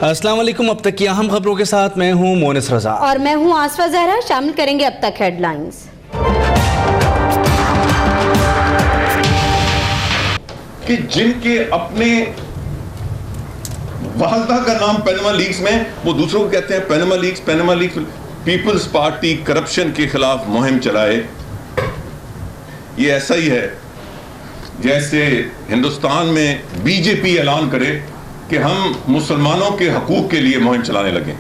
अस्सलाम वालेकुम। अब तक की अहम खबरों के साथ मैं हूं मोनिस रजा और मैं हूं आसफा जहरा। शामिल करेंगे अब तक हेडलाइंस। कि जिनके अपने वालदा का नाम पैनमा लीग्स में, वो दूसरों को कहते हैं Panama leaks. Peoples party corruption के खिलाफ मुहिम चलाए। ये ऐसा ही है जैसे हिंदुस्तान में बीजेपी ऐलान करे कि हम मुसलमानों के हकूक के लिए मुहिम चलाने लगे।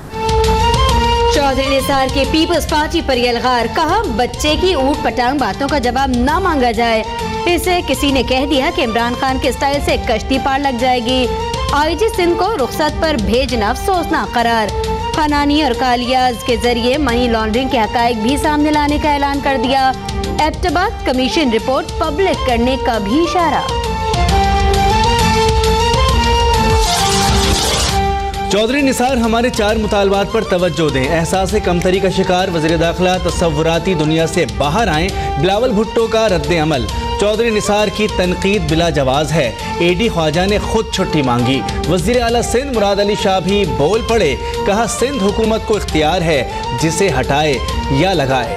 चौधरी निसार के पीपल्स पार्टी पर यलगार, कहा बच्चे की ऊट पटांग बातों का जवाब ना मांगा जाए। इसे किसी ने कह दिया कि इमरान खान के स्टाइल से कश्ती पार लग जाएगी। आईजी सिंध को रुखसत पर भेजना अफसोसना करार। खनानी और कालियाज के जरिए मनी लॉन्ड्रिंग के हकायक भी सामने लाने का ऐलान कर दिया। एबटाबाद कमीशन रिपोर्ट पब्लिक करने का भी इशारा। चौधरी निसार हमारे 4 मुतालबात पर तवज्जो दें। एहसास कमतरी का शिकार वज़ीर दाखिला तसव्वुराती दुनिया से बाहर आएं। बिलावल भुट्टो का रद्द अमल। चौधरी निसार की तनकीद बिला जवाज है। एडी ख्वाजा ने खुद छुट्टी मांगी। वज़ीर आला सिंध मुराद अली शाह भी बोल पड़े। कहा सिंध हुकूमत को इख्तियार है जिसे हटाए या लगाए।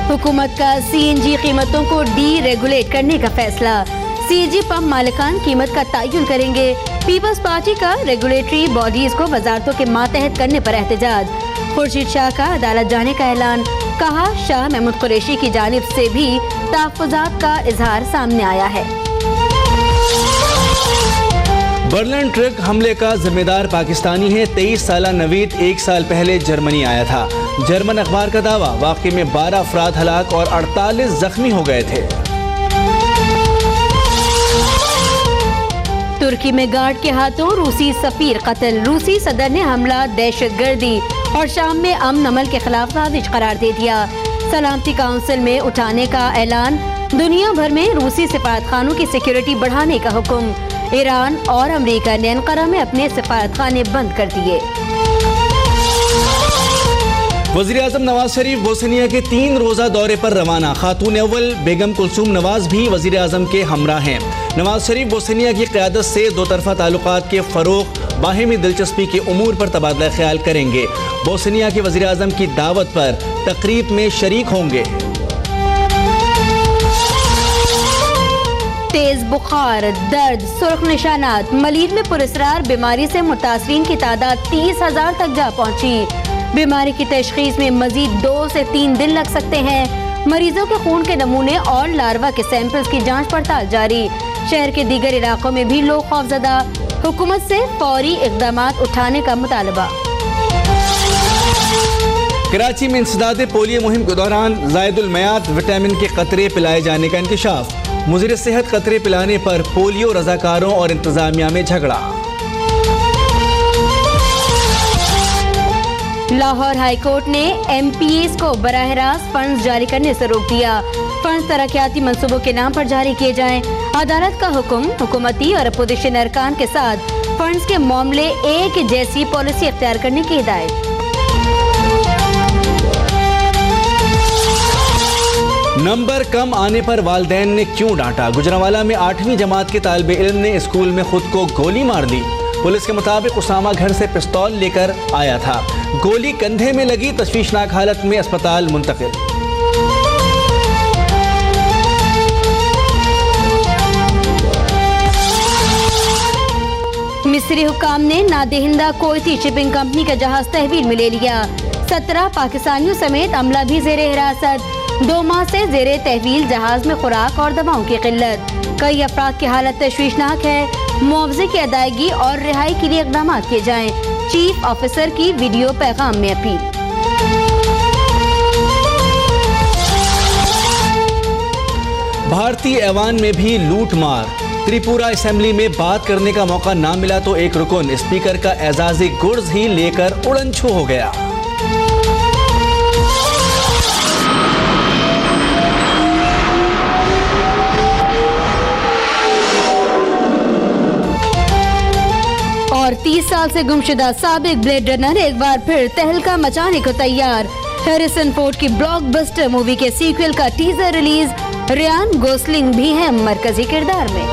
हुकूमत का सीएनजी कीमतों को डी रेगुलेट करने का फैसला। सीएनजी पंप मालिकान कीमत का तयन करेंगे। पीपल्स पार्टी का रेगुलेटरी बॉडीज को वजारतों के मातहत करने पर एहतजाज। खुर्शीद शाह का अदालत जाने का ऐलान। कहा शाह महमूद कुरैशी की जानिब से भी तहफ़्फ़ुज़ात का इजहार सामने आया है। बर्लिन ट्रक हमले का जिम्मेदार पाकिस्तानी है। 23 साला नवीद 1 साल पहले जर्मनी आया था। जर्मन अखबार का दावा, वाक़े में 12 अफराद हलाक और 48 जख्मी हो गए थे। तुर्की में गार्ड के हाथों रूसी सफीर कत्ल। रूसी सदर ने हमला दहशतगर्दी और शाम में अमन अमल के खिलाफ साजिश करार दे दिया। सलामती काउंसिल में उठाने का ऐलान। दुनिया भर में रूसी सिफारतखानों की सिक्योरिटी बढ़ाने का हुक्म। ईरान और अमेरिका ने अंकारा में अपने सिफारतखाने बंद कर दिए। वज़ीर आज़म नवाज शरीफ बोस्निया के 3 रोज़ा दौरे पर रवाना। खातून अव्वल बेगम कुलसूम नवाज भी वज़ीर आज़म के हमरा हैं। नवाज शरीफ बोस्निया की क़यादत से दो तरफ़ा ताल्लुकात के फ़रोग़, बाहिमी दिलचस्पी के उमूर पर तबादला ख्याल करेंगे। बोस्निया के वज़ीर आज़म की दावत पर तकरीब में शरीक होंगे। तेज बुखार, दर्द, सुर्ख निशानात। मलीद में पुरस्रार बीमारी से मुतासरीन की तादाद 30,000 तक जा पहुंची। बीमारी की तशखीस में मजीद 2 से 3 दिन लग सकते हैं। मरीजों के खून के नमूने और लार्वा के सैंपल्स की जांच पड़ताल जारी। शहर के दीगर इलाकों में भी लोग खौफजदा। हुकूमत से फौरी इक़दामात उठाने का मुतालबा। कराची में इंसदादे पोलियो मुहिम के दौरान ज़ायदुल मयात विटामिन के कतरे पिलाए जाने का इंकशाफ। मुज़ीर सेहत कतरे पिलाने पर पोलियो रजाकारों और इंतजामिया में झगड़ा। लाहौर हाई कोर्ट ने MPs को बराह रास्त फंड्स जारी करने से रोक दिया। फंड्स तरक्याती मंसूबों के नाम पर जारी किए जाएं। अदालत का हुक्म, हुकूमती और अपोजिशन अरकान के साथ फंड्स के मामले एक जैसी पॉलिसी इख्तियार करने की हिदायत। नंबर कम आने पर वालिदैन ने क्यों डांटा। गुजरांवाला में 8वीं जमात के तालिब इल्म ने स्कूल में खुद को गोली मार दी। पुलिस के मुताबिक उसामा घर से पिस्तौल लेकर आया था। गोली कंधे में लगी, तशवीशनाक हालत में अस्पताल मुंतकिल। मिस्री हुक्काम ने नादेहिंदा कोयती शिपिंग कंपनी का जहाज तहवील में ले लिया। 17 पाकिस्तानियों समेत अमला भी जेर हिरासत। 2 माह से जेर तहवील जहाज में खुराक और दवाओं की किल्लत। कई अफराद की हालत तशवीशनाक है। मुआवजे की अदायगी और रिहाई के लिए इक़दाम किए जाएं। चीफ ऑफिसर की वीडियो पैगाम में अपील। भारतीय ऐवान में भी लूट मार। त्रिपुरा असेंबली में बात करने का मौका ना मिला तो एक रुकन स्पीकर का एजाजी गुड्स ही लेकर उड़नछू हो गया। और 30 साल से गुमशुदा साबिक ब्लेड रनर एक बार फिर तहलका मचाने को तैयार। हैरिसन फोर्ड की ब्लॉकबस्टर मूवी के सीक्वल का टीजर रिलीज। रियान गोसलिंग भी है मरकजी किरदार में।